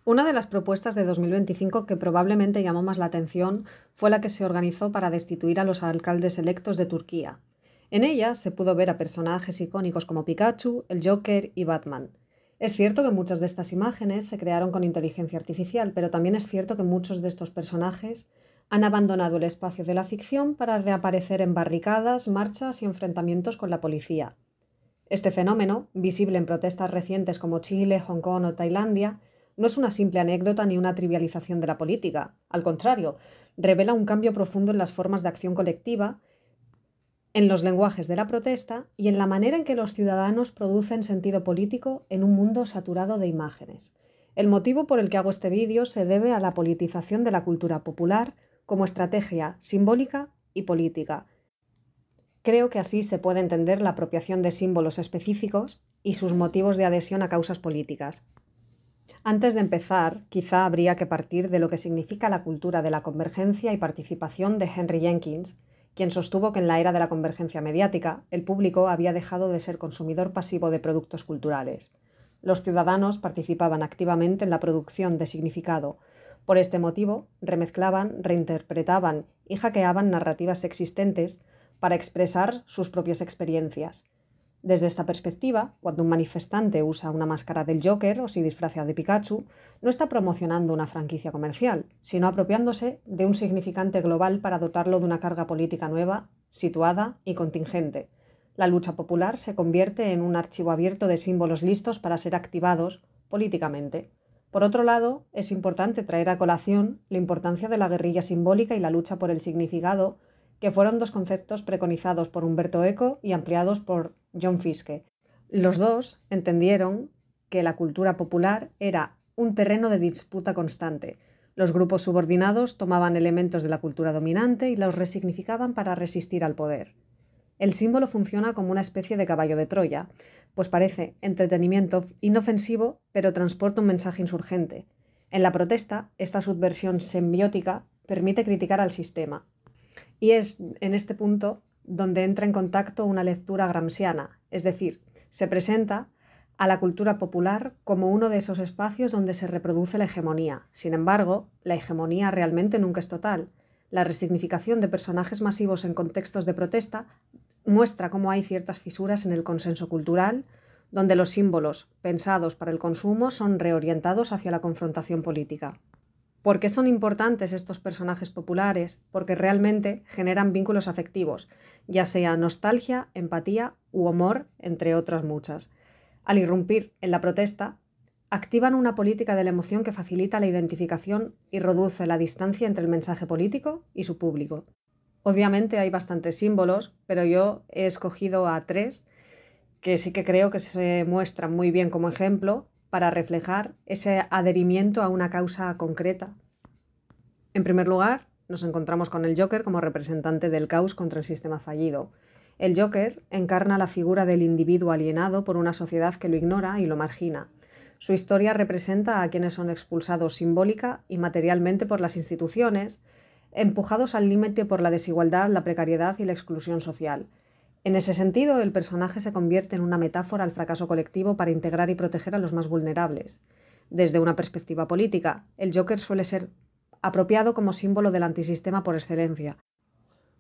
Una de las propuestas de 2025 que probablemente llamó más la atención fue la que se organizó para destituir a los alcaldes electos de Turquía. En ella se pudo ver a personajes icónicos como Pikachu, el Joker y Batman. Es cierto que muchas de estas imágenes se crearon con inteligencia artificial, pero también es cierto que muchos de estos personajes han abandonado el espacio de la ficción para reaparecer en barricadas, marchas y enfrentamientos con la policía. Este fenómeno, visible en protestas recientes como Chile, Hong Kong o Tailandia, no es una simple anécdota ni una trivialización de la política. Al contrario, revela un cambio profundo en las formas de acción colectiva, en los lenguajes de la protesta y en la manera en que los ciudadanos producen sentido político en un mundo saturado de imágenes. El motivo por el que hago este vídeo se debe a la politización de la cultura popular como estrategia simbólica y política. Creo que así se puede entender la apropiación de símbolos específicos y sus motivos de adhesión a causas políticas. Antes de empezar, quizá habría que partir de lo que significa la cultura de la convergencia y participación de Henry Jenkins, quien sostuvo que en la era de la convergencia mediática, el público había dejado de ser consumidor pasivo de productos culturales. Los ciudadanos participaban activamente en la producción de significado. Por este motivo, remezclaban, reinterpretaban y hackeaban narrativas existentes para expresar sus propias experiencias. Desde esta perspectiva, cuando un manifestante usa una máscara del Joker o se disfraza de Pikachu, no está promocionando una franquicia comercial, sino apropiándose de un significante global para dotarlo de una carga política nueva, situada y contingente. La lucha popular se convierte en un archivo abierto de símbolos listos para ser activados políticamente. Por otro lado, es importante traer a colación la importancia de la guerrilla simbólica y la lucha por el significado, que fueron dos conceptos preconizados por Umberto Eco y ampliados por John Fiske. Los dos entendieron que la cultura popular era un terreno de disputa constante. Los grupos subordinados tomaban elementos de la cultura dominante y los resignificaban para resistir al poder. El símbolo funciona como una especie de caballo de Troya, pues parece entretenimiento inofensivo, pero transporta un mensaje insurgente. En la protesta, esta subversión simbiótica permite criticar al sistema. Y es en este punto donde entra en contacto una lectura gramsciana, es decir, se presenta a la cultura popular como uno de esos espacios donde se reproduce la hegemonía. Sin embargo, la hegemonía realmente nunca es total. La resignificación de personajes masivos en contextos de protesta muestra cómo hay ciertas fisuras en el consenso cultural, donde los símbolos pensados para el consumo son reorientados hacia la confrontación política. ¿Por qué son importantes estos personajes populares? Porque realmente generan vínculos afectivos, ya sea nostalgia, empatía u humor, entre otras muchas. Al irrumpir en la protesta, activan una política de la emoción que facilita la identificación y reduce la distancia entre el mensaje político y su público. Obviamente hay bastantes símbolos, pero yo he escogido a 3 que sí que creo que se muestran muy bien como ejemplo para reflejar ese adherimiento a una causa concreta. En primer lugar, nos encontramos con el Joker como representante del caos contra el sistema fallido. El Joker encarna la figura del individuo alienado por una sociedad que lo ignora y lo margina. Su historia representa a quienes son expulsados simbólica y materialmente por las instituciones, empujados al límite por la desigualdad, la precariedad y la exclusión social. En ese sentido, el personaje se convierte en una metáfora al fracaso colectivo para integrar y proteger a los más vulnerables. Desde una perspectiva política, el Joker suele ser apropiado como símbolo del antisistema por excelencia.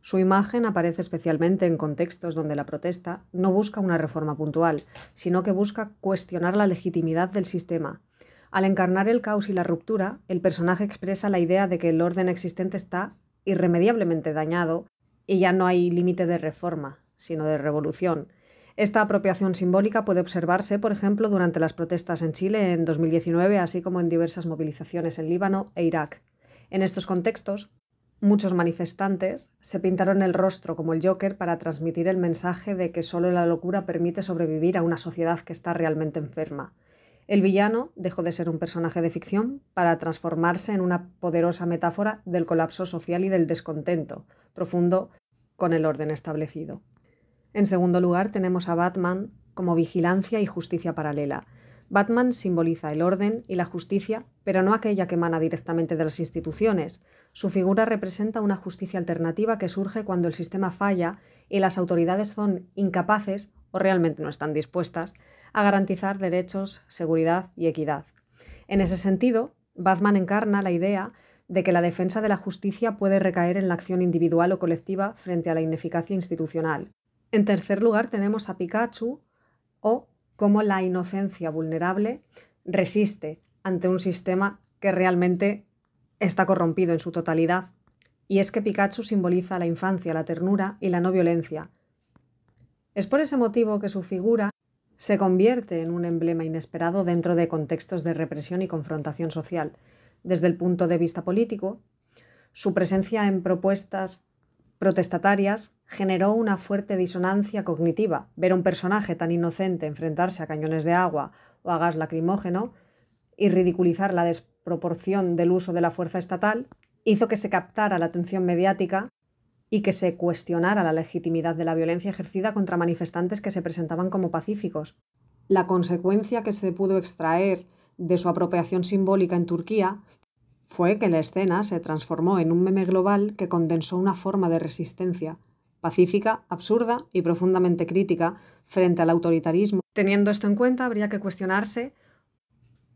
Su imagen aparece especialmente en contextos donde la protesta no busca una reforma puntual, sino que busca cuestionar la legitimidad del sistema. Al encarnar el caos y la ruptura, el personaje expresa la idea de que el orden existente está irremediablemente dañado y ya no hay límite de reforma, sino de revolución. Esta apropiación simbólica puede observarse, por ejemplo, durante las protestas en Chile en 2019, así como en diversas movilizaciones en Líbano e Irak. En estos contextos, muchos manifestantes se pintaron el rostro como el Joker para transmitir el mensaje de que solo la locura permite sobrevivir a una sociedad que está realmente enferma. El villano dejó de ser un personaje de ficción para transformarse en una poderosa metáfora del colapso social y del descontento profundo con el orden establecido. En segundo lugar, tenemos a Batman como vigilancia y justicia paralela. Batman simboliza el orden y la justicia, pero no aquella que emana directamente de las instituciones. Su figura representa una justicia alternativa que surge cuando el sistema falla y las autoridades son incapaces, o realmente no están dispuestas, a garantizar derechos, seguridad y equidad. En ese sentido, Batman encarna la idea de que la defensa de la justicia puede recaer en la acción individual o colectiva frente a la ineficacia institucional. En tercer lugar tenemos a Pikachu, o cómo la inocencia vulnerable resiste ante un sistema que realmente está corrompido en su totalidad. Y es que Pikachu simboliza la infancia, la ternura y la no violencia. Es por ese motivo que su figura se convierte en un emblema inesperado dentro de contextos de represión y confrontación social. Desde el punto de vista político, su presencia en propuestas protestatarias generó una fuerte disonancia cognitiva. Ver a un personaje tan inocente enfrentarse a cañones de agua o a gas lacrimógeno y ridiculizar la desproporción del uso de la fuerza estatal hizo que se captara la atención mediática y que se cuestionara la legitimidad de la violencia ejercida contra manifestantes que se presentaban como pacíficos. La consecuencia que se pudo extraer de su apropiación simbólica en Turquía fue que la escena se transformó en un meme global que condensó una forma de resistencia pacífica, absurda y profundamente crítica frente al autoritarismo. Teniendo esto en cuenta, habría que cuestionarse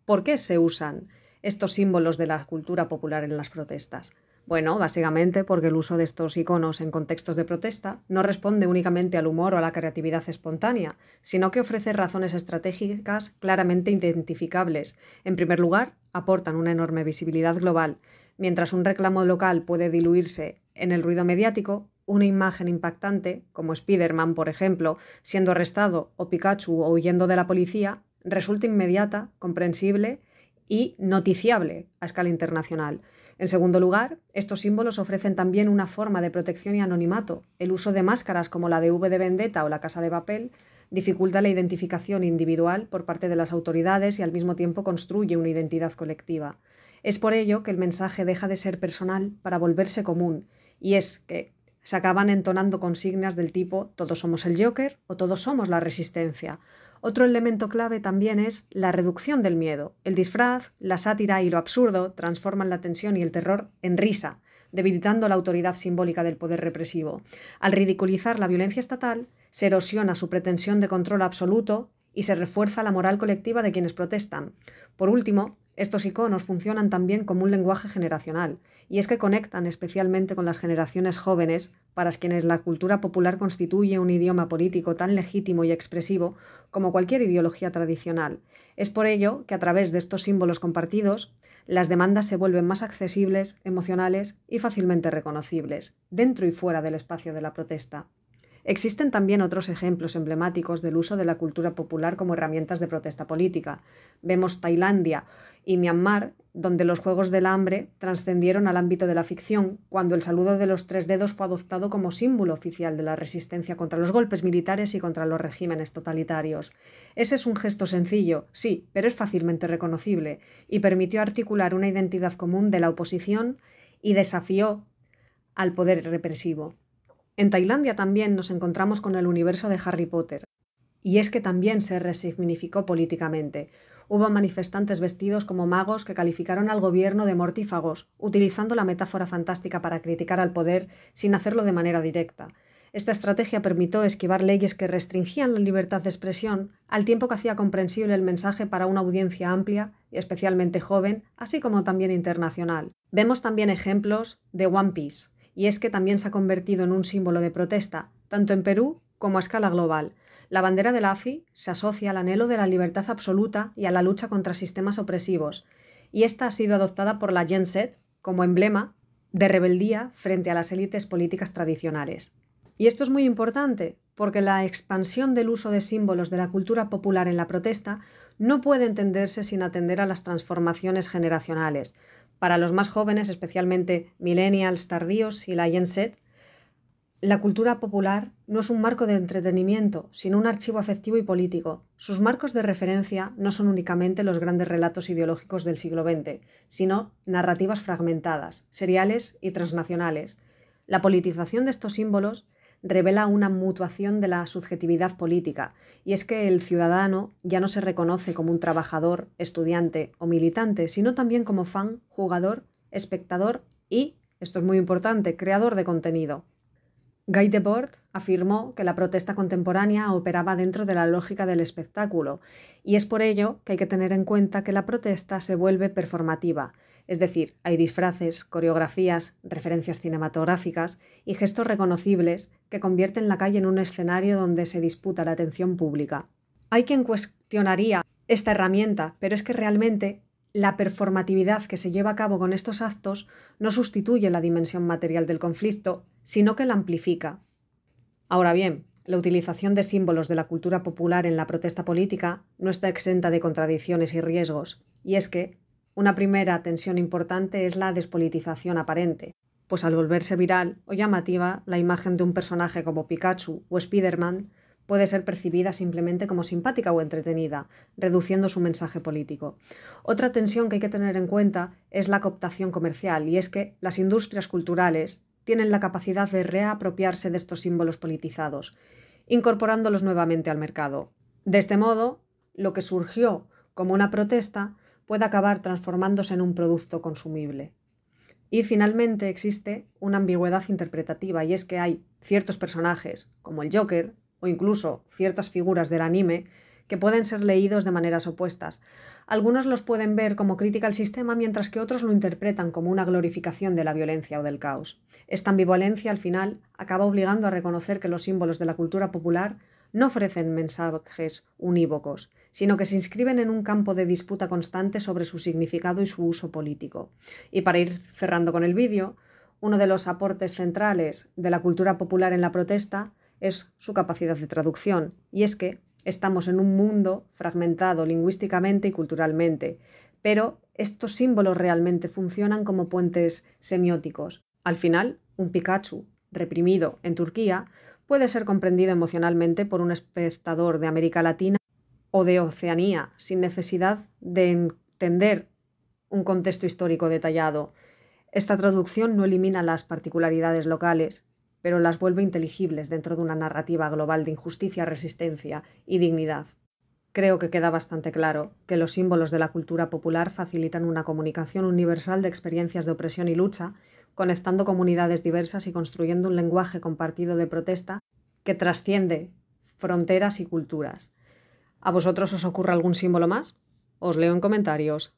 por qué se usan estos símbolos de la cultura popular en las protestas. Bueno, básicamente porque el uso de estos iconos en contextos de protesta no responde únicamente al humor o a la creatividad espontánea, sino que ofrece razones estratégicas claramente identificables. En primer lugar, aportan una enorme visibilidad global. Mientras un reclamo local puede diluirse en el ruido mediático, una imagen impactante, como Spider-Man, por ejemplo, siendo arrestado, o Pikachu huyendo de la policía, resulta inmediata, comprensible y noticiable a escala internacional. En segundo lugar, estos símbolos ofrecen también una forma de protección y anonimato. El uso de máscaras como la de V de Vendetta o la Casa de Papel dificulta la identificación individual por parte de las autoridades y al mismo tiempo construye una identidad colectiva. Es por ello que el mensaje deja de ser personal para volverse común, y es que se acaban entonando consignas del tipo «todos somos el Joker» o «todos somos la resistencia». Otro elemento clave también es la reducción del miedo. El disfraz, la sátira y lo absurdo transforman la tensión y el terror en risa, debilitando la autoridad simbólica del poder represivo. Al ridiculizar la violencia estatal, se erosiona su pretensión de control absoluto y se refuerza la moral colectiva de quienes protestan. Por último, estos iconos funcionan también como un lenguaje generacional, y es que conectan especialmente con las generaciones jóvenes, para quienes la cultura popular constituye un idioma político tan legítimo y expresivo como cualquier ideología tradicional. Es por ello que a través de estos símbolos compartidos, las demandas se vuelven más accesibles, emocionales y fácilmente reconocibles, dentro y fuera del espacio de la protesta. Existen también otros ejemplos emblemáticos del uso de la cultura popular como herramientas de protesta política. Vemos Tailandia y Myanmar, donde los Juegos del Hambre trascendieron al ámbito de la ficción, cuando el saludo de los 3 dedos fue adoptado como símbolo oficial de la resistencia contra los golpes militares y contra los regímenes totalitarios. Ese es un gesto sencillo, sí, pero es fácilmente reconocible, y permitió articular una identidad común de la oposición y desafió al poder represivo. En Tailandia también nos encontramos con el universo de Harry Potter, y es que también se resignificó políticamente. Hubo manifestantes vestidos como magos que calificaron al gobierno de mortífagos, utilizando la metáfora fantástica para criticar al poder sin hacerlo de manera directa. Esta estrategia permitió esquivar leyes que restringían la libertad de expresión, al tiempo que hacía comprensible el mensaje para una audiencia amplia y especialmente joven, así como también internacional. Vemos también ejemplos de One Piece, y es que también se ha convertido en un símbolo de protesta, tanto en Perú como a escala global. La bandera de Luffy se asocia al anhelo de la libertad absoluta y a la lucha contra sistemas opresivos, y esta ha sido adoptada por la Gen Z como emblema de rebeldía frente a las élites políticas tradicionales. Y esto es muy importante, porque la expansión del uso de símbolos de la cultura popular en la protesta no puede entenderse sin atender a las transformaciones generacionales. Para los más jóvenes, especialmente millennials tardíos y la Gen Z, la cultura popular no es un marco de entretenimiento, sino un archivo afectivo y político. Sus marcos de referencia no son únicamente los grandes relatos ideológicos del siglo XX, sino narrativas fragmentadas, seriales y transnacionales. La politización de estos símbolos revela una mutuación de la subjetividad política, y es que el ciudadano ya no se reconoce como un trabajador, estudiante o militante, sino también como fan, jugador, espectador y, esto es muy importante, creador de contenido. Guy Debord afirmó que la protesta contemporánea operaba dentro de la lógica del espectáculo, y es por ello que hay que tener en cuenta que la protesta se vuelve performativa, es decir, hay disfraces, coreografías, referencias cinematográficas y gestos reconocibles que convierten la calle en un escenario donde se disputa la atención pública. Hay quien cuestionaría esta herramienta, pero es que realmente la performatividad que se lleva a cabo con estos actos no sustituye la dimensión material del conflicto, sino que la amplifica. Ahora bien, la utilización de símbolos de la cultura popular en la protesta política no está exenta de contradicciones y riesgos, y es que una primera tensión importante es la despolitización aparente, pues al volverse viral o llamativa, la imagen de un personaje como Pikachu o Spider-Man puede ser percibida simplemente como simpática o entretenida, reduciendo su mensaje político. Otra tensión que hay que tener en cuenta es la cooptación comercial, y es que las industrias culturales tienen la capacidad de reapropiarse de estos símbolos politizados, incorporándolos nuevamente al mercado. De este modo, lo que surgió como una protesta puede acabar transformándose en un producto consumible. Y finalmente existe una ambigüedad interpretativa, y es que hay ciertos personajes, como el Joker, o incluso ciertas figuras del anime, que pueden ser leídos de maneras opuestas. Algunos los pueden ver como crítica al sistema, mientras que otros lo interpretan como una glorificación de la violencia o del caos. Esta ambivalencia, al final, acaba obligando a reconocer que los símbolos de la cultura popular no ofrecen mensajes unívocos, sino que se inscriben en un campo de disputa constante sobre su significado y su uso político. Y para ir cerrando con el vídeo, uno de los aportes centrales de la cultura popular en la protesta es su capacidad de traducción, y es que estamos en un mundo fragmentado lingüísticamente y culturalmente, pero estos símbolos realmente funcionan como puentes semióticos. Al final, un Pikachu reprimido en Turquía puede ser comprendido emocionalmente por un espectador de América Latina o de Oceanía, sin necesidad de entender un contexto histórico detallado. Esta traducción no elimina las particularidades locales, pero las vuelve inteligibles dentro de una narrativa global de injusticia, resistencia y dignidad. Creo que queda bastante claro que los símbolos de la cultura popular facilitan una comunicación universal de experiencias de opresión y lucha, conectando comunidades diversas y construyendo un lenguaje compartido de protesta que trasciende fronteras y culturas. ¿A vosotros os ocurre algún símbolo más? Os leo en comentarios.